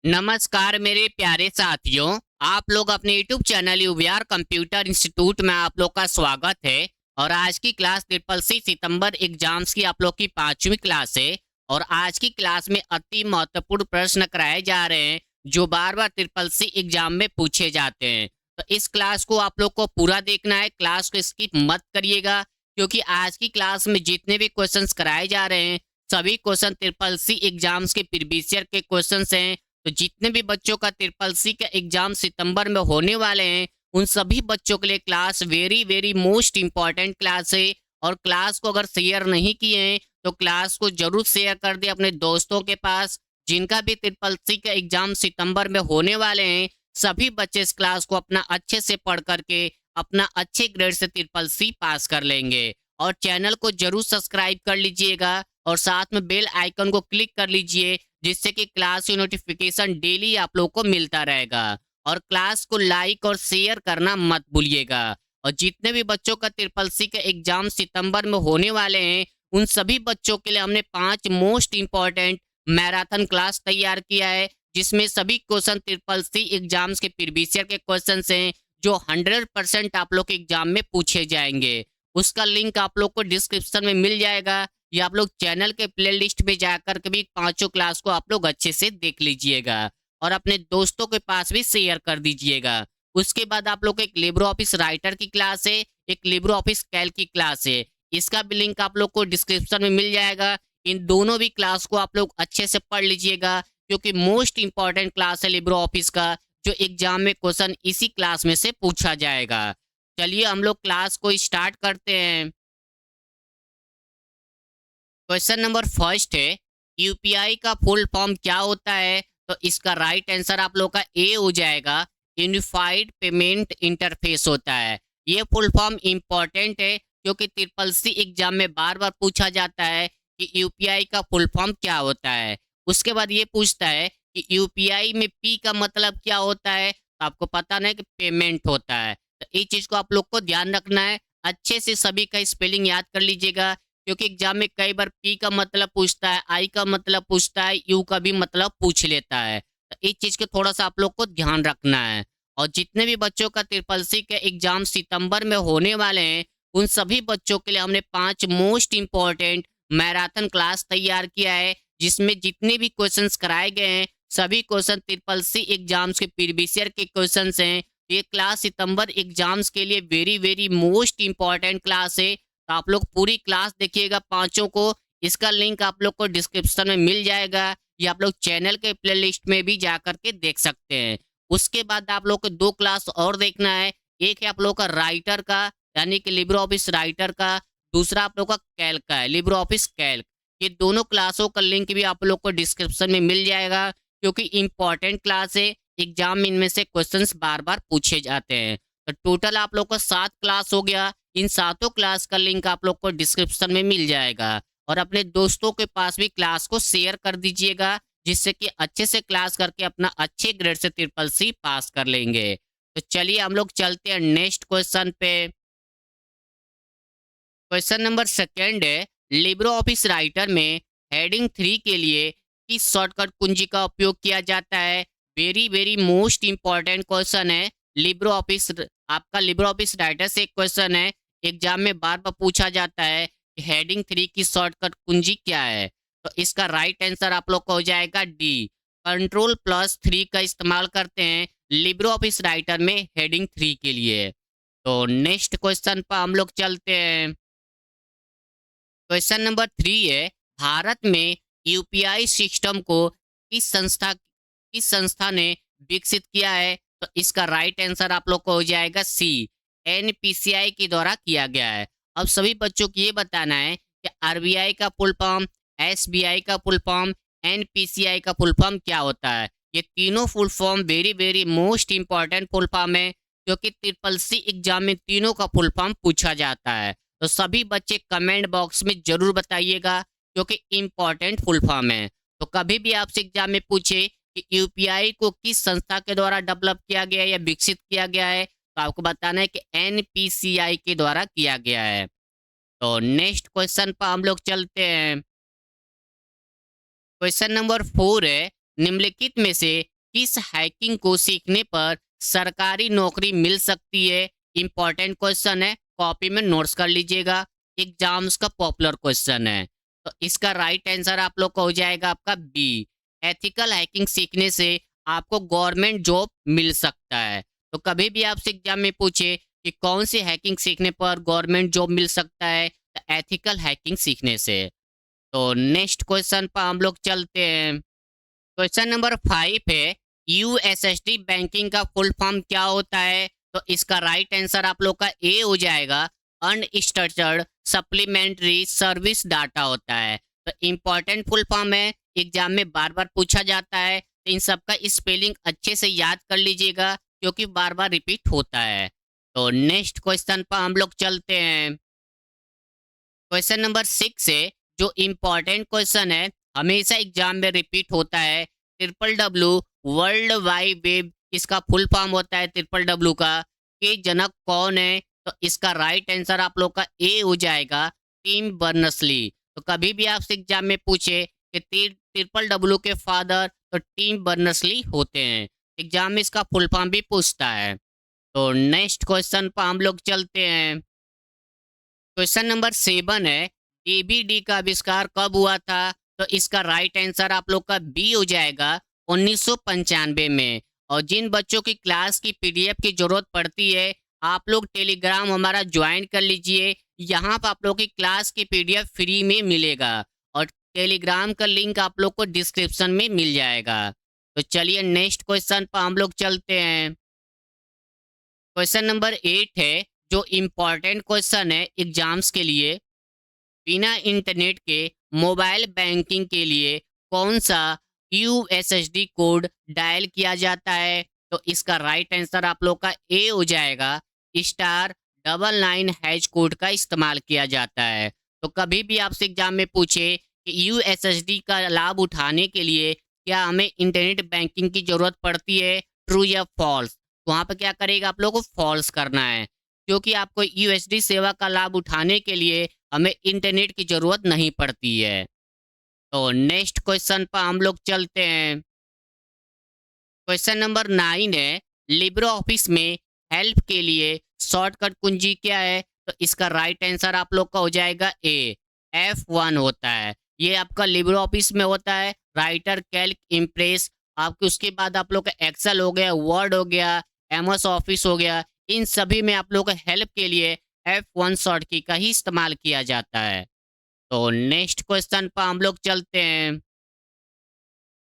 नमस्कार मेरे प्यारे साथियों। आप लोग अपने यूट्यूब चैनल यूवीआर कंप्यूटर इंस्टीट्यूट में आप लोग का स्वागत है। और आज की क्लास ट्रिपल सी सितंबर एग्जाम्स की आप लोग की 5वीं क्लास है। और आज की क्लास में अति महत्वपूर्ण प्रश्न कराए जा रहे हैं जो बार बार ट्रिपल सी एग्जाम में पूछे जाते हैं। तो इस क्लास को आप लोग को पूरा देखना है, क्लास को स्किप मत करिएगा, क्योंकि आज की क्लास में जितने भी क्वेश्चन कराए जा रहे हैं सभी क्वेश्चन ट्रिपल सी एग्जाम्स के प्रीवियस ईयर के क्वेश्चन हैं। तो जितने भी बच्चों का ट्रिपल सी का एग्जाम सितंबर में होने वाले हैं उन सभी बच्चों के लिए class very very most important class है। और क्लास को अगर शेयर नहीं किए हैं तो क्लास को जरूर शेयर कर दे अपने दोस्तों के पास जिनका भी ट्रिपल सी का एग्जाम सितंबर में होने वाले हैं। सभी बच्चे इस क्लास को अपना अच्छे से पढ़ करके अपना अच्छे ग्रेड से ट्रिपल सी पास कर लेंगे। और चैनल को जरूर सब्सक्राइब कर लीजिएगा और साथ में बेल आइकन को क्लिक कर लीजिए जिससे कि क्लास की नोटिफिकेशन डेली आप लोग को मिलता रहेगा। और क्लास को लाइक और शेयर करना मत भूलिएगा। और जितने भी बच्चों का ट्रिपल सी का एग्जाम सितंबर में होने वाले हैं उन सभी बच्चों के लिए हमने 5 मोस्ट इंपॉर्टेंट मैराथन क्लास तैयार किया है जिसमें सभी क्वेश्चन ट्रिपल सी एग्जाम्स के प्रीवियस ईयर के क्वेश्चन हैं जो 100% आप लोग के एग्जाम में पूछे जाएंगे। उसका लिंक आप लोग को डिस्क्रिप्शन में मिल जाएगा या आप लोग चैनल के प्लेलिस्ट में जाकर के भी पांचों क्लास को आप लोग अच्छे से देख लीजिएगा और अपने दोस्तों के पास भी शेयर कर दीजिएगा। उसके बाद आप लोग को एक लिब्रो ऑफिस राइटर की क्लास है, एक लिब्रो ऑफिस कैल्क की क्लास है। इसका भी लिंक आप लोग को डिस्क्रिप्शन में मिल जाएगा। इन दोनों भी क्लास को आप लोग अच्छे से पढ़ लीजिएगा क्योंकि मोस्ट इंपॉर्टेंट क्लास है लिब्रो ऑफिस का, जो एग्जाम में क्वेश्चन इसी क्लास में से पूछा जाएगा। चलिए हम लोग क्लास को स्टार्ट करते हैं। क्वेश्चन नंबर फर्स्ट है, यूपीआई का फुल फॉर्म क्या होता है? तो इसका राइट आंसर आप लोग का ए हो जाएगा, यूनिफाइड पेमेंट इंटरफेस होता है। ये फुल फॉर्म इंपॉर्टेंट है क्योंकि ट्रिपल सी एग्जाम में बार बार पूछा जाता है कि यूपीआई का फुल फॉर्म क्या होता है। उसके बाद ये पूछता है कि यूपीआई में पी का मतलब क्या होता है, तो आपको पता नहीं कि पेमेंट होता है। तो इस चीज को आप लोग को ध्यान रखना है, अच्छे से सभी का स्पेलिंग याद कर लीजिएगा क्योंकि एग्जाम में कई बार पी का मतलब पूछता है, आई का मतलब पूछता है, यू का भी मतलब पूछ लेता है। तो इस चीज के थोड़ा सा आप लोग को ध्यान रखना है। और जितने भी बच्चों का ट्रिपल सी के एग्जाम सितंबर में होने वाले हैं उन सभी बच्चों के लिए हमने 5 मोस्ट इंपॉर्टेंट मैराथन क्लास तैयार किया है जिसमें जितने भी क्वेश्चंस कराए गए हैं सभी क्वेश्चन ट्रिपल सी एग्जाम्स के प्रीवियस ईयर के क्वेश्चन हैं। ये क्लास सितंबर एग्जाम्स के लिए very very most important class है। तो आप लोग पूरी क्लास देखिएगा पांचों को। इसका लिंक आप लोग को डिस्क्रिप्शन में मिल जाएगा या आप लोग चैनल के प्लेलिस्ट में भी जा करके देख सकते हैं। उसके बाद आप लोग को 2 क्लास और देखना है। एक है आप लोग का राइटर का यानी कि लिब्रो ऑफिस राइटर का, दूसरा आप लोग का कैल्क का है, लिब्रो ऑफिस कैल्क। ये दोनों क्लासों का लिंक भी आप लोग को डिस्क्रिप्शन में मिल जाएगा क्योंकि इंपॉर्टेंट क्लास है। एग्जाम में इनमें से क्वेश्चंस बार बार पूछे जाते हैं। तो टोटल आप लोग का 7 क्लास हो गया। इन सातों क्लास का लिंक आप लोग को डिस्क्रिप्शन में मिल जाएगा और अपने दोस्तों के पास भी क्लास को शेयर कर दीजिएगा जिससे कि अच्छे से क्लास करके अपना अच्छे ग्रेड से ट्रिपल सी पास कर लेंगे। तो चलिए हम लोग चलते हैं नेक्स्ट क्वेश्चन पे। क्वेश्चन नंबर सेकेंड है, लिब्रो ऑफिस राइटर में हेडिंग 3 के लिए किस शॉर्टकट कुंजी का उपयोग किया जाता है? Very very most important question है। लिब्रो ऑफिस आपका लिब्रो ऑफिस राइटर से एक क्वेश्चन है, एग्जाम में बार बार पूछा जाता है कि हेडिंग 3 की शॉर्टकट कुंजी क्या है? तो इसका राइट आंसर आप लोग को हो जाएगा डी, कंट्रोल+3 का इस्तेमाल करते हैं लिब्रो ऑफिस राइटर में हेडिंग 3 के लिए। तो नेक्स्ट क्वेश्चन पर हम लोग चलते हैं। क्वेश्चन नंबर 3 है, भारत में यूपीआई सिस्टम को किस संस्था ने विकसित किया है? तो इसका राइट आंसर आप लोग को हो जाएगा सी, एनपीसीआई के द्वारा किया गया है। अब सभी बच्चों को ये बताना है कि आरबीआई का फुल फॉर्म, एसबीआई का फुल फॉर्म, एनपीसीआई का फुल फॉर्म क्या होता है। ये तीनों full form very very most important full form है क्योंकि ट्रिपल सी एग्जाम में तीनों का फुल फॉर्म पूछा जाता है। तो सभी बच्चे कमेंट बॉक्स में जरूर बताइएगा क्योंकि इम्पोर्टेंट फुल फॉर्म है। तो कभी भी आपसे एग्जाम में पूछे कि यूपीआई को किस संस्था के द्वारा डेवलप किया गया है या विकसित किया गया है तो आपको बताना है कि एनपीसीआई के द्वारा किया गया है। तो नेक्स्ट क्वेश्चन पर हम लोग चलते हैं। क्वेश्चन नंबर 4 है, निम्नलिखित में से किस हैकिंग को सीखने पर सरकारी नौकरी मिल सकती है? इंपॉर्टेंट क्वेश्चन है, कॉपी में नोट्स कर लीजिएगा। एग्जाम्स का पॉपुलर क्वेश्चन है। तो इसका राइट आंसर आप लोग का हो जाएगा आपका बी। एथिकल हैकिंग सीखने से आपको गवर्नमेंट जॉब मिल सकता है। तो कभी भी आपसे एग्जाम में पूछे कि कौन सी हैकिंग सीखने पर गवर्नमेंट जॉब मिल सकता है, तो एथिकल हैकिंग सीखने से। तो नेक्स्ट क्वेश्चन पर हम लोग चलते हैं। क्वेश्चन नंबर 5 है, यूएसएसडी बैंकिंग का फुल फॉर्म क्या होता है? तो इसका राइट आंसर आप लोग का ए हो जाएगा, अनस्ट्रक्चर्ड सप्लीमेंट्री सर्विस डाटा होता है। तो इंपॉर्टेंट फुल फॉर्म है, एग्जाम में बार बार पूछा जाता है। तो इन सब का स्पेलिंग अच्छे से याद कर लीजिएगा, क्योंकि बार बार रिपीट होता है। तो नेक्स्ट क्वेश्चन पर हम लोग चलते हैं। क्वेश्चन नंबर 6 है, जो इम्पोर्टेंट क्वेश्चन है, हमेशा एग्जाम में रिपीट होता है। Triple W world wide web, इसका फुल फॉर्म होता है ट्रिपल डब्ल्यू का। के जनक कौन है? तो इसका राइट आंसर आप लोग का ए हो जाएगा, टिम बर्नर्स-ली। तो कभी भी आपसे एग्जाम में पूछे कि ट्रिपल डब्ल्यू के फादर, तो टिम बर्नर्स-ली होते हैं। एग्जाम में इसका फुल फॉर्म भी पूछता है। तो नेक्स्ट क्वेश्चन पर हम लोग चलते हैं। क्वेश्चन नंबर 7 है, डीबीडी का आविष्कार कब हुआ था? तो इसका राइट आंसर आप लोग का बी हो जाएगा, 1995 में। और जिन बच्चों की क्लास की पीडीएफ की जरूरत पड़ती है, आप लोग टेलीग्राम हमारा ज्वाइन कर लीजिए। यहाँ पर आप लोग की क्लास की पीडीएफ फ्री में मिलेगा, और टेलीग्राम का लिंक आप लोग को डिस्क्रिप्शन में मिल जाएगा। तो चलिए नेक्स्ट क्वेश्चन पर हम लोग चलते हैं। क्वेश्चन नंबर 8 है, जो इम्पोर्टेंट क्वेश्चन है एग्जाम्स के लिए। बिना इंटरनेट के मोबाइल बैंकिंग के लिए कौन सा यूएसएसडी कोड डायल किया जाता है? तो इसका राइट आंसर आप लोग का ए हो जाएगा, *99# कोड का इस्तेमाल किया जाता है। तो कभी भी आपसे एग्जाम में पूछे कि यूएसएसडी का लाभ उठाने के लिए क्या हमें इंटरनेट बैंकिंग की जरूरत पड़ती है, ट्रू या फॉल्स? तो वहाँ पर क्या करेगा, आप लोग को फॉल्स करना है, क्योंकि आपको यूएसडी सेवा का लाभ उठाने के लिए हमें इंटरनेट की जरूरत नहीं पड़ती है। तो नेक्स्ट क्वेश्चन पर हम लोग चलते हैं। क्वेश्चन नंबर 9 है, लिब्रो ऑफिस में हेल्प के लिए शॉर्टकट कुंजी क्या है? तो इसका राइट आंसर आप लोग का हो जाएगा ए, F1 होता है। ये आपका लिब्रो ऑफिस में होता है, राइटर, कैल्क, इम्प्रेस। आपके उसके बाद आप लोग का एक्सेल हो गया, वर्ड हो गया, एमएस ऑफिस हो गया। इन सभी में आप लोग को हेल्प के लिए F1 शॉर्ट की का ही इस्तेमाल किया जाता है। तो नेक्स्ट क्वेश्चन पर हम लोग चलते हैं।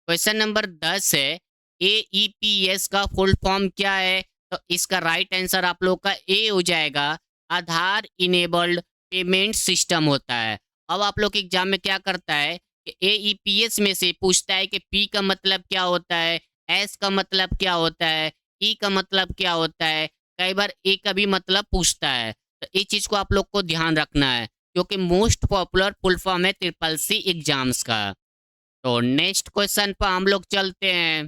क्वेश्चन नंबर 10 है, एईपीएस का फुल फॉर्म क्या है? तो इसका राइट आंसर आप लोग का ए हो जाएगा, आधार इनेबल्ड पेमेंट सिस्टम होता है। अब आप लोग एग्जाम में क्या करता है कि एईपीएस में से पूछता है कि पी का मतलब क्या होता है, एस का मतलब क्या होता है, ई का मतलब क्या होता है। कई बार ए का भी मतलब पूछता है। तो इस चीज को आप लोग को ध्यान रखना है, क्योंकि मोस्ट पॉपुलर फुल फॉर्म है ट्रिपल सी एग्जाम्स का। तो नेक्स्ट क्वेश्चन पर हम लोग चलते हैं।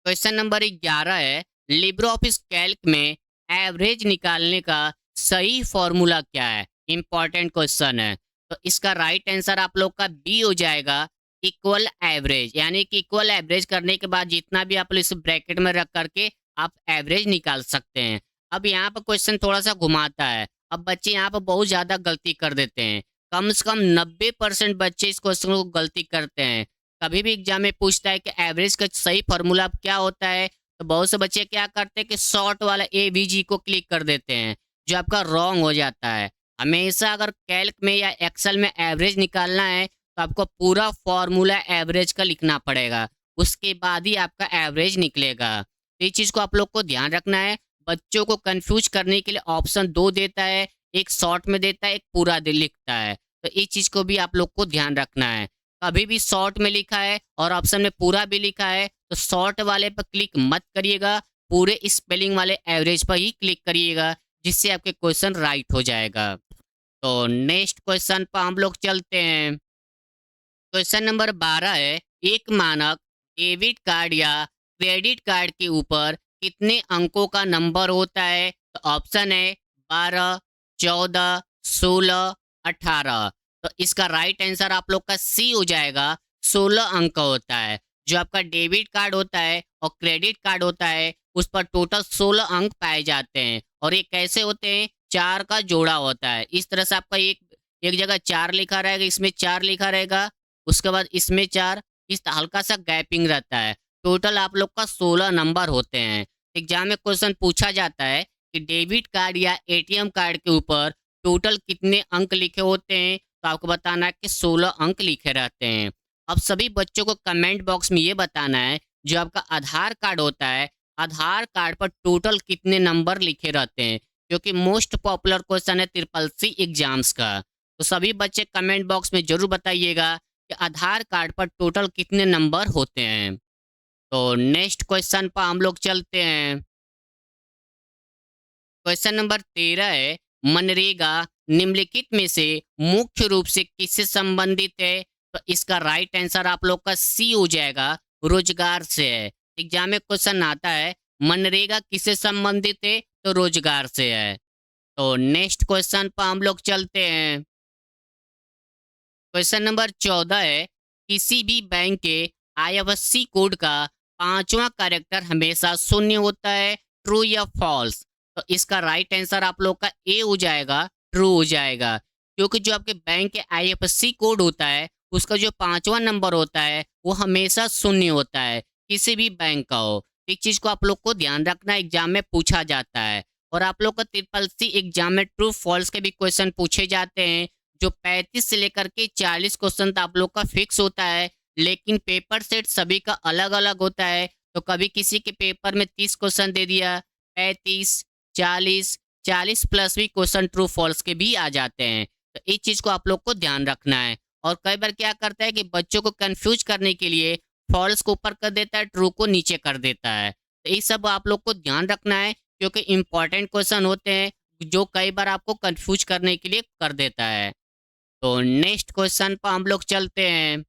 क्वेश्चन नंबर 11 है, लिब्रो ऑफिस कैल्क में एवरेज निकालने का सही फॉर्मूला क्या है? इंपॉर्टेंट क्वेश्चन है। तो इसका राइट आंसर आप लोग का बी हो जाएगा, इक्वल एवरेज। यानी कि इक्वल एवरेज करने के बाद जितना भी आप इस ब्रैकेट में रख करके आप एवरेज निकाल सकते हैं। अब यहाँ पर क्वेश्चन थोड़ा सा घुमाता है। अब बच्चे यहाँ पर बहुत ज़्यादा गलती कर देते हैं। कम से कम 90% बच्चे इस क्वेश्चन को गलती करते हैं। कभी भी एग्जाम में पूछता है कि एवरेज का सही फॉर्मूला क्या होता है, तो बहुत से बच्चे क्या करते हैं कि शॉर्ट वाला AVG को क्लिक कर देते हैं, जो आपका रॉन्ग हो जाता है। हमेशा अगर कैल्क में या एक्सेल में एवरेज निकालना है, तो आपको पूरा फॉर्मूला एवरेज का लिखना पड़ेगा, उसके बाद ही आपका एवरेज निकलेगा। तो इस चीज़ को आप लोग को ध्यान रखना है। बच्चों को कंफ्यूज करने के लिए ऑप्शन 2 देता है, एक शॉर्ट में देता है, एक पूरा लिखता है। तो इस चीज़ को भी आप लोग को ध्यान रखना है। कभी भी शॉर्ट में लिखा है और ऑप्शन में पूरा भी लिखा है, तो शॉर्ट वाले पर क्लिक मत करिएगा, पूरे स्पेलिंग वाले एवरेज पर ही क्लिक करिएगा, जिससे आपके क्वेश्चन राइट हो जाएगा। तो नेक्स्ट क्वेश्चन पर हम लोग चलते हैं। क्वेश्चन नंबर 12 है, एक मानक डेबिट कार्ड या क्रेडिट कार्ड के ऊपर कितने अंकों का नंबर होता है? तो ऑप्शन है 12, 14, 16, 18। तो इसका राइट आंसर आप लोग का सी हो जाएगा, 16 अंक का होता है, जो आपका डेबिट कार्ड होता है और क्रेडिट कार्ड होता है उस पर टोटल 16 अंक पाए जाते हैं। और ये कैसे होते हैं? 4 का जोड़ा होता है। इस तरह से आपका एक एक जगह 4 लिखा रहेगा, इसमें 4 लिखा रहेगा, उसके बाद इसमें 4, इस हल्का सा गैपिंग रहता है। टोटल आप लोग का 16 नंबर होते हैं। एग्जाम में क्वेश्चन पूछा जाता है कि डेबिट कार्ड या एटीएम कार्ड के ऊपर टोटल कितने अंक लिखे होते हैं, तो आपको बताना है कि 16 अंक लिखे रहते हैं। अब सभी बच्चों को कमेंट बॉक्स में ये बताना है, जो आपका आधार कार्ड होता है, आधार कार्ड पर टोटल कितने नंबर लिखे रहते हैं, क्योंकि मोस्ट पॉपुलर क्वेश्चन है ट्रिपल सी एग्जाम्स का। तो सभी बच्चे कमेंट बॉक्स में जरूर बताइएगा कि आधार कार्ड पर टोटल कितने नंबर होते हैं। तो नेक्स्ट क्वेश्चन पर हम लोग चलते हैं। क्वेश्चन नंबर 13 है, मनरेगा निम्नलिखित में से मुख्य रूप से किससे संबंधित है? तो इसका राइट आंसर आप लोग का सी हो जाएगा, रोजगार से है। एग्जाम में क्वेश्चन आता है मनरेगा किससे संबंधित है? तो रोजगार से है। तो नेक्स्ट क्वेश्चन पर हम लोग चलते हैं। क्वेश्चन नंबर 14 है, किसी भी बैंक के आईएफएससी कोड का 5वां कैरेक्टर हमेशा शून्य होता है, ट्रू या फॉल्स? तो इसका राइट आंसर आप लोग का ए हो जाएगा, ट्रू हो जाएगा। क्योंकि जो आपके बैंक के आईएफएससी कोड होता है उसका जो 5वां नंबर होता है वो हमेशा शून्य होता है, किसी भी बैंक का हो। एक चीज को आप लोग को ध्यान रखना, एग्जाम में पूछा जाता है। और आप लोग का ट्रिपल सी एग्जाम में ट्रू फॉल्स के भी क्वेश्चन पूछे जाते हैं, जो 35 से लेकर के 40 क्वेश्चन तो आप लोग का फिक्स होता है, लेकिन पेपर सेट सभी का अलग अलग होता है। तो कभी किसी के पेपर में 30 क्वेश्चन दे दिया, 35, 40, 40 प्लस भी क्वेश्चन ट्रू फॉल्स के भी आ जाते हैं। तो इस चीज को आप लोग को ध्यान रखना है। और कई बार क्या करता है कि बच्चों को कंफ्यूज करने के लिए फॉल्स को ऊपर कर देता है, ट्रू को नीचे कर देता है। तो ये सब आप लोग को ध्यान रखना है, क्योंकि इंपॉर्टेंट क्वेश्चन होते हैं जो कई बार आपको कंफ्यूज करने के लिए कर देता है। तो नेक्स्ट क्वेश्चन पर हम लोग चलते हैं।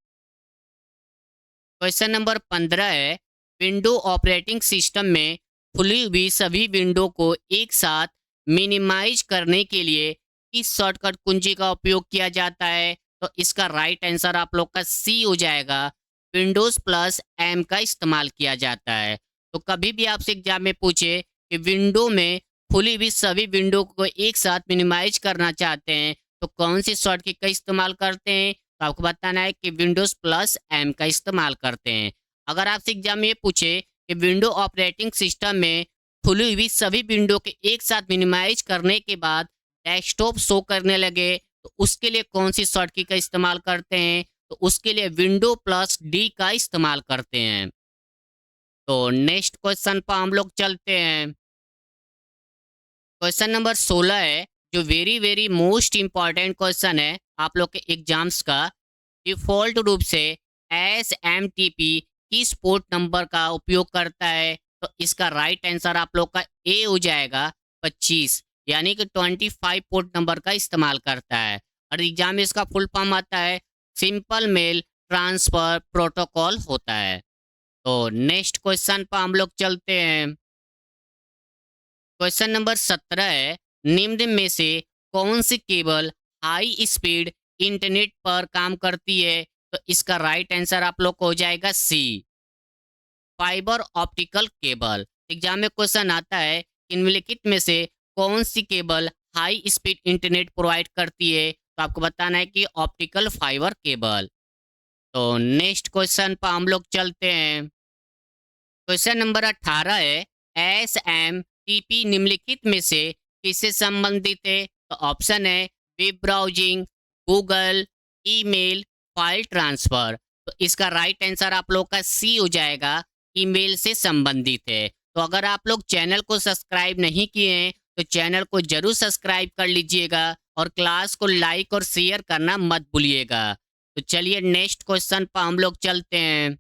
क्वेश्चन नंबर 15 है, विंडो ऑपरेटिंग सिस्टम में खुली हुई सभी विंडो को एक साथ मिनिमाइज करने के लिए किस शॉर्टकट कुंजी का उपयोग किया जाता है? तो इसका राइट आंसर आप लोग का सी हो जाएगा, विंडोज प्लस एम का इस्तेमाल किया जाता है। तो कभी भी आपसे एग्जाम में पूछे कि विंडो में खुली हुई सभी विंडो को एक साथ मिनिमाइज करना चाहते हैं तो कौन सी शॉर्टकट का इस्तेमाल करते हैं, तो आपको बताना है कि विंडोज प्लस एम का इस्तेमाल करते हैं। अगर आपसे एग्जाम में ये पूछे कि विंडो ऑपरेटिंग सिस्टम में खुली हुई सभी विंडो के एक साथ मिनिमाइज करने के बाद डेस्कटॉप शो करने लगे तो उसके लिए कौन सी शॉर्टकट का इस्तेमाल करते हैं? तो उसके लिए विंडो प्लस डी का इस्तेमाल करते हैं। तो नेक्स्ट क्वेश्चन पर हम लोग चलते हैं। क्वेश्चन नंबर 16 है, जो very very most important question है आप लोग के एग्जाम्स का। डिफॉल्ट रूप से SMTP किस पोर्ट नंबर का उपयोग करता है? तो इसका राइट आंसर आप लोग का ए हो जाएगा, 25, यानी कि 25 पोर्ट नंबर का इस्तेमाल करता है। और एग्जाम में इसका फुल फॉर्म आता है सिंपल मेल ट्रांसफर प्रोटोकॉल होता है। तो नेक्स्ट क्वेश्चन पर हम लोग चलते हैं। क्वेश्चन नंबर 17 है, निम्न में से कौन सी केबल हाई स्पीड इंटरनेट पर काम करती है? तो इसका राइट आंसर आप लोग को हो जाएगा C, fibre optical cable. Exam में क्वेश्चन आता है निम्नलिखित में से कौन सी cable high speed internet provide करती है? तो आपको बताना है कि ऑप्टिकल फाइबर केबल। तो नेक्स्ट क्वेश्चन पर हम लोग चलते हैं। क्वेश्चन नंबर 18 है, SMTP निम्नलिखित में से किससे संबंधित है? तो ऑप्शन है web browsing, Google, email, file transfer. तो इसका राइट आंसर आप लोग का सी हो जाएगा, ईमेल से संबंधित है। तो अगर आप लोग चैनल को सब्सक्राइब नहीं किए हैं तो चैनल को जरूर सब्सक्राइब कर लीजिएगा और क्लास को लाइक और शेयर करना मत भूलिएगा। तो चलिए नेक्स्ट क्वेश्चन पर हम लोग चलते हैं।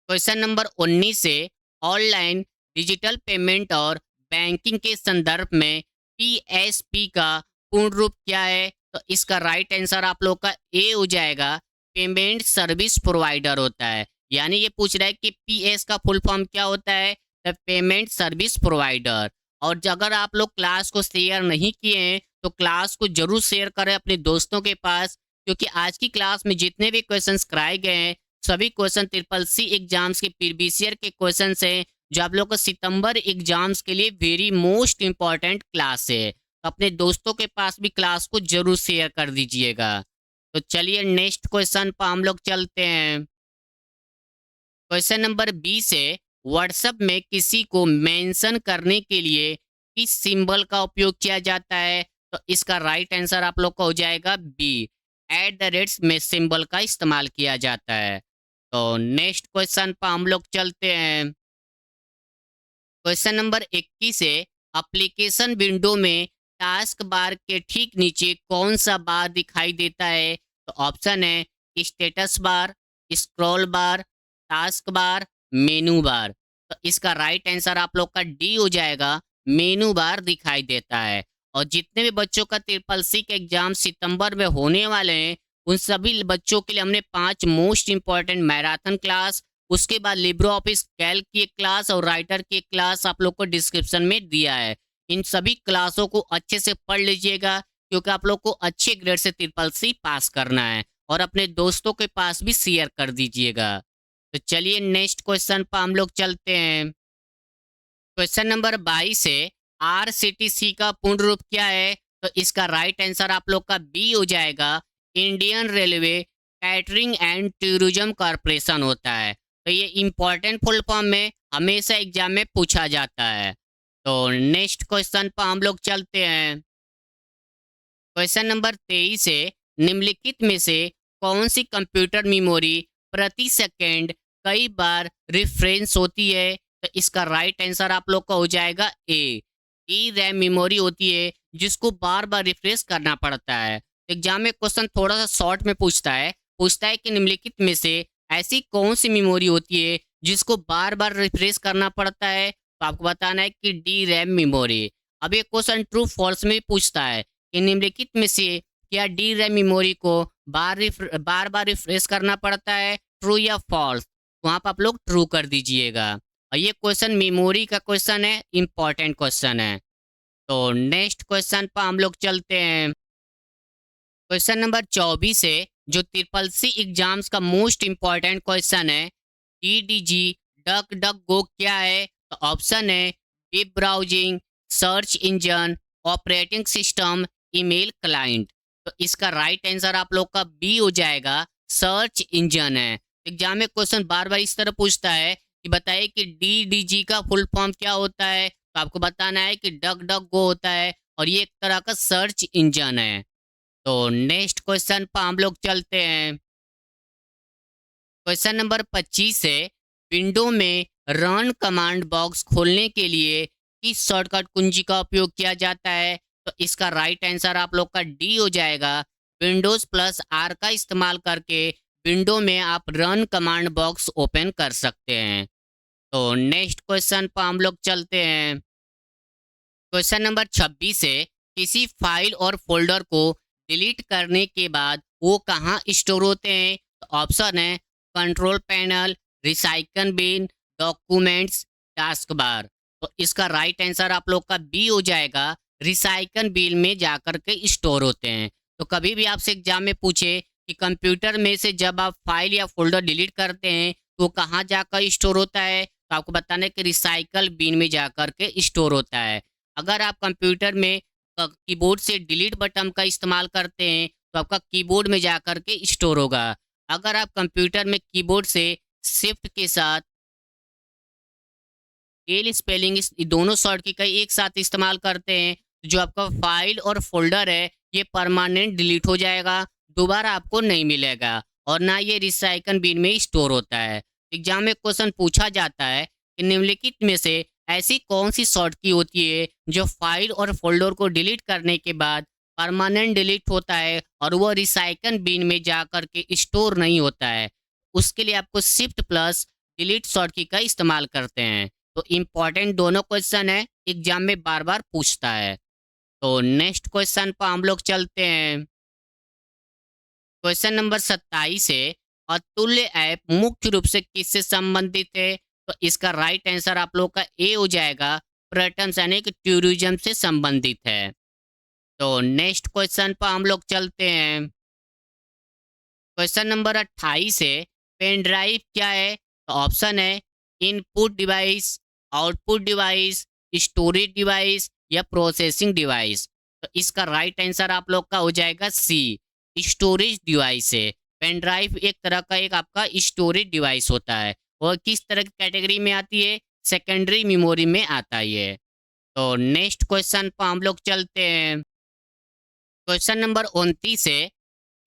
क्वेश्चन नंबर 19 से ऑनलाइन डिजिटल पेमेंट और बैंकिंग के संदर्भ में PSP का पूर्ण रूप क्या है? तो इसका राइट आंसर आप लोग का ए हो जाएगा, पेमेंट सर्विस प्रोवाइडर होता है। यानी ये पूछ रहा है कि PS का फुल फॉर्म क्या होता है? The payment service provider. और अगर आप लोग क्लास को शेयर नहीं किए हैं तो क्लास को जरूर शेयर करें अपने दोस्तों के पास, क्योंकि आज की क्लास में जितने भी क्वेश्चंस कराए गए हैं सभी क्वेश्चन ट्रिपल सी एग्जाम्स के प्रीवियस ईयर के क्वेश्चन हैं, जो आप लोग को सितंबर एग्जाम्स के लिए वेरी मोस्ट इंपॉर्टेंट क्लास है। तो अपने दोस्तों के पास भी क्लास को जरूर शेयर कर दीजिएगा। तो चलिए नेक्स्ट क्वेश्चन पर हम लोग चलते हैं। क्वेश्चन नंबर 20 है, व्हाट्सएप में किसी को मेंशन करने के लिए किस सिंबल का उपयोग किया जाता है? तो इसका राइट आंसर आप लोग का हो जाएगा बी, @ में सिंबल का इस्तेमाल किया जाता है। तो नेक्स्ट क्वेश्चन पर हम लोग चलते हैं। क्वेश्चन नंबर 21 है, एप्लीकेशन विंडो में टास्क बार के ठीक नीचे कौन सा बार दिखाई देता है? तो ऑप्शन है स्टेटस बार, स्क्रॉल बार, टास्क बार, मेनू बार। तो इसका राइट आंसर आप लोग का डी हो जाएगा, मेनू बार दिखाई देता है। और जितने भी बच्चों का ट्रिपल सी के एग्जाम सितंबर में होने वाले हैं, उन सभी बच्चों के लिए हमने 5 मोस्ट इंपॉर्टेंट मैराथन क्लास, उसके बाद लिब्रो ऑफिस कैल्क की एक क्लास और राइटर की एक क्लास आप लोग को डिस्क्रिप्शन में दिया है। इन सभी क्लासों को अच्छे से पढ़ लीजिएगा, क्योंकि आप लोग को अच्छे ग्रेड से ट्रिपल सी पास करना है, और अपने दोस्तों के पास भी शेयर कर दीजिएगा। तो चलिए नेक्स्ट क्वेश्चन पर हम लोग चलते हैं। क्वेश्चन नंबर 22 है, आरसीटीसी का पूर्ण रूप क्या है? तो इसका राइट आंसर आप लोग का बी हो जाएगा, Indian railway catering and tourism corporation होता है। तो ये इंपॉर्टेंट फुल फॉर्म में हमेशा एग्जाम में पूछा जाता है। तो नेक्स्ट क्वेश्चन पर हम लोग चलते हैं। क्वेश्चन नंबर 23 है, निम्नलिखित में से कौन सी कंप्यूटर मेमोरी प्रति सेकंड कई बार रिफ्रेश होती है? तो इसका राइट आंसर आप लोग का हो जाएगा ए, ई रैम मेमोरी होती है, जिसको बार बार रिफ्रेश करना पड़ता है। एग्जाम में क्वेश्चन थोड़ा सा शॉर्ट में पूछता है कि निम्नलिखित में से ऐसी कौन सी मेमोरी होती है जिसको बार बार रिफ्रेश करना पड़ता है? तो आपको बताना है कि डी रैम मेमोरी। अब ये क्वेश्चन ट्रू फॉल्स में भी पूछता है कि निम्नलिखित में से क्या डी रैम मेमोरी को बार बार रिफ्रेश करना पड़ता है, ट्रू या फॉल्स? वहां पर आप लोग ट्रू कर दीजिएगा। और ये क्वेश्चन मेमोरी का क्वेश्चन है, इंपॉर्टेंट क्वेश्चन है। तो नेक्स्ट क्वेश्चन पर हम लोग चलते हैं। क्वेश्चन नंबर 24 है, जो ट्रिपल सी एग्जाम्स का मोस्ट इंपॉर्टेंट क्वेश्चन है, टीडीजी डक डक गो क्या है? तो ऑप्शन है web browsing, search engine, operating system, email client. तो इसका राइट आंसर आप लोग का बी हो जाएगा, सर्च इंजन है। एग्जाम में क्वेश्चन बार बार इस तरह पूछता है कि बताइए कि डीडीजी का फुल फॉर्म क्या होता है? तो आपको बताना है कि डक डक गो होता है, और ये एक तरह का सर्च इंजन है। तो नेक्स्ट क्वेश्चन पर हम लोग चलते हैं। क्वेश्चन नंबर 25 है, विंडो में रन कमांड बॉक्स खोलने के लिए किस शॉर्टकट कुंजी का उपयोग किया जाता है? तो इसका राइट आंसर आप लोग का डी हो जाएगा, विंडोज प्लस आर का इस्तेमाल करके विंडो में आप रन कमांड बॉक्स ओपन कर सकते हैं। तो नेक्स्ट क्वेश्चन पर हम लोग चलते हैं। क्वेश्चन नंबर 26 है, किसी फाइल और फोल्डर को डिलीट करने के बाद वो कहाँ स्टोर होते हैं? तो ऑप्शन है control panel, recycle bin, documents, task bar. तो इसका राइट आंसर आप लोग का बी हो जाएगा, रिसाइकल बिन में जाकर के स्टोर होते हैं। तो कभी भी आपसे एग्जाम में पूछे कि कंप्यूटर में से जब आप फाइल या फोल्डर डिलीट करते हैं तो कहाँ जाकर स्टोर होता है, तो आपको बताना है कि रिसाइकल बिन में जाकर के स्टोर होता है। अगर आप कंप्यूटर में कीबोर्ड से डिलीट बटन का इस्तेमाल करते हैं तो आपका कीबोर्ड में जाकर के स्टोर होगा। अगर आप कंप्यूटर में कीबोर्ड से शिफ्ट के साथ एल स्पेलिंग इस दोनों शॉर्ट की कई एक साथ इस्तेमाल करते हैं, तो जो आपका फाइल और फोल्डर है ये परमानेंट डिलीट हो जाएगा, दोबारा आपको नहीं मिलेगा, और ना ये रिसाइकल बिन में स्टोर होता है। एग्जाम में क्वेश्चन पूछा जाता है कि निम्नलिखित में से ऐसी कौन सी शॉर्ट की होती है जो फाइल और फोल्डर को डिलीट करने के बाद परमानेंट डिलीट होता है और वो रिसाइकल बिन में जा कर के स्टोर नहीं होता है? उसके लिए आपको शिफ्ट प्लस डिलीट शॉर्ट की का इस्तेमाल करते हैं। तो इम्पॉर्टेंट दोनों क्वेश्चन है, एग्जाम में बार बार पूछता है। तो नेक्स्ट क्वेश्चन पर हम लोग चलते हैं। क्वेश्चन नंबर 27 है, अतुल्य ऐप मुख्य रूप से किससे संबंधित है? तो इसका राइट आंसर आप लोग का ए हो जाएगा, पर्यटन यानी कि टूरिज्म से संबंधित है। तो नेक्स्ट क्वेश्चन पर हम लोग चलते हैं। क्वेश्चन नंबर 28 है, पेन ड्राइव क्या है? तो ऑप्शन है input device, output device, storage device या प्रोसेसिंग डिवाइस। तो इसका राइट आंसर आप लोग का हो जाएगा सी, स्टोरेज डिवाइस है। पेन ड्राइव एक तरह का एक आपका स्टोरेज डिवाइस होता है और किस तरह की कैटेगरी में आती है? सेकेंडरी मेमोरी में आता है ये। तो नेक्स्ट क्वेश्चन पर हम लोग चलते हैं। क्वेश्चन नंबर 29 है,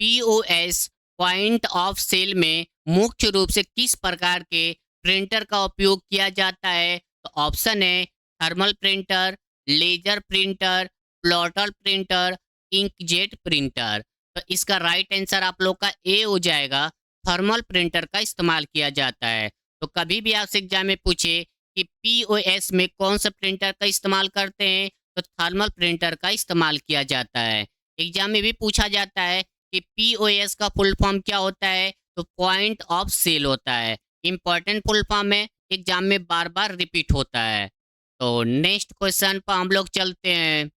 पीओएस पॉइंट ऑफ सेल में मुख्य रूप से किस प्रकार के प्रिंटर का उपयोग किया जाता है? तो ऑप्शन है thermal printer, laser printer, plotter printer, inkjet printer. तो इसका राइट आंसर आप लोग का ए हो जाएगा, थर्मल प्रिंटर का इस्तेमाल किया जाता है। तो कभी भी आपसे एग्जाम में पूछे कि पीओएस में कौन सा प्रिंटर का इस्तेमाल करते हैं, तो थर्मल प्रिंटर का इस्तेमाल किया जाता है। एग्जाम में भी पूछा जाता है कि पीओएस का फुल फॉर्म क्या होता है? तो पॉइंट ऑफ सेल होता है। इंपॉर्टेंट फुल फॉर्म है, एग्जाम में बार बार रिपीट होता है। तो नेक्स्ट क्वेश्चन पर हम लोग चलते हैं।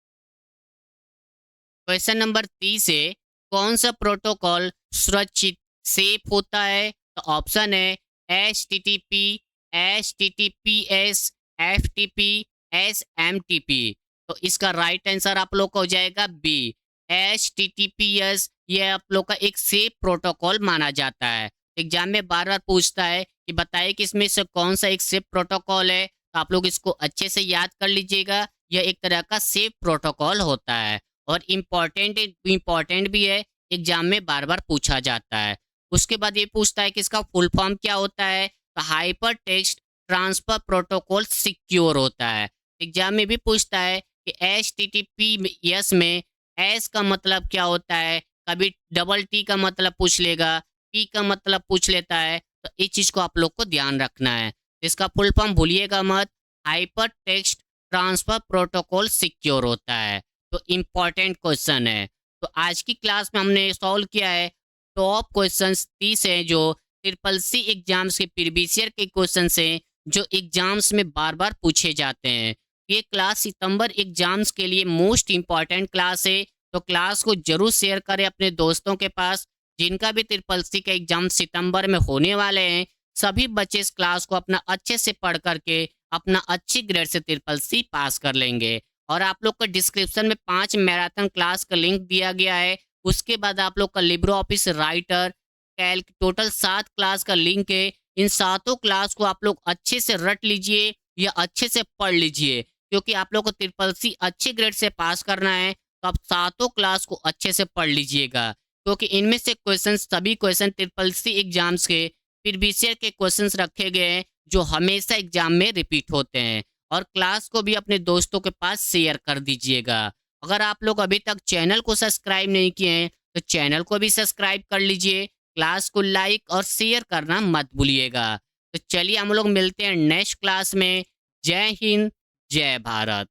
क्वेश्चन नंबर 30 है, कौन सा प्रोटोकॉल सुरक्षित सेफ होता है? तो ऑप्शन है H T T P, H T T P S, F T P, S M T P. तो इसका राइट आंसर आप लोग का हो जाएगा B, H T T P S. ये आप लोग का एक सेफ प्रोटोकॉल माना जाता है। एग्जाम में बार बार पूछता है कि बताइए कि इसमें से कौन सा एक सेफ प्रोटोकॉल है। तो आप लोग इसको अच्छे से याद कर लीजिएगा, यह एक तरह का सेफ प्रोटोकॉल होता है और इम्पॉर्टेंट भी है, एग्जाम में बार बार पूछा जाता है। उसके बाद ये पूछता है कि इसका फुल फॉर्म क्या होता है? तो hyper text transfer protocol secure होता है। एग्जाम में भी पूछता है कि H T T P S में एस का मतलब क्या होता है, कभी डबल टी का मतलब पूछ लेगा, पी का मतलब पूछ लेता है। तो इस चीज़ को आप लोग को ध्यान रखना है। इसका फुल फॉर्म भूलिएगा मत, hyper text transfer protocol secure होता है। तो इम्पॉर्टेंट क्वेश्चन है। तो आज की क्लास में हमने सॉल्व किया है टॉप क्वेश्चंस 30 हैं जो ट्रिपल सी एग्जाम्स के प्रीवियस ईयर के क्वेश्चन हैं जो एग्जाम्स में बार बार पूछे जाते हैं। ये क्लास सितंबर एग्जाम्स के लिए मोस्ट इम्पॉर्टेंट क्लास है। तो क्लास को जरूर शेयर करें अपने दोस्तों के पास जिनका भी ट्रिपल सी का एग्जाम सितंबर में होने वाले हैं। सभी बच्चे इस क्लास को अपना अच्छे से पढ़ करके अपना अच्छी ग्रेड से ट्रिपल सी पास कर लेंगे। और आप लोग का डिस्क्रिप्शन में 5 मैराथन क्लास का लिंक दिया गया है। उसके बाद आप लोग का Libre office writer, Calc, total 7 class का लिंक है। इन सातों क्लास को आप लोग अच्छे से रट लीजिए या अच्छे से पढ़ लीजिए, क्योंकि आप लोग को ट्रिपल सी अच्छे ग्रेड से पास करना है। तो आप सातों क्लास को अच्छे से पढ़ लीजिएगा, क्योंकि इनमें से क्वेश्चन सभी क्वेश्चन ट्रिपल सी एग्जाम्स के प्रीवियस ईयर के क्वेश्चंस रखे गए हैं जो हमेशा एग्जाम में रिपीट होते हैं। और क्लास को भी अपने दोस्तों के पास शेयर कर दीजिएगा। अगर आप लोग अभी तक चैनल को सब्सक्राइब नहीं किए हैं तो चैनल को भी सब्सक्राइब कर लीजिए। क्लास को लाइक और शेयर करना मत भूलिएगा। तो चलिए हम लोग मिलते हैं नेक्स्ट क्लास में। जय हिंद, जय भारत।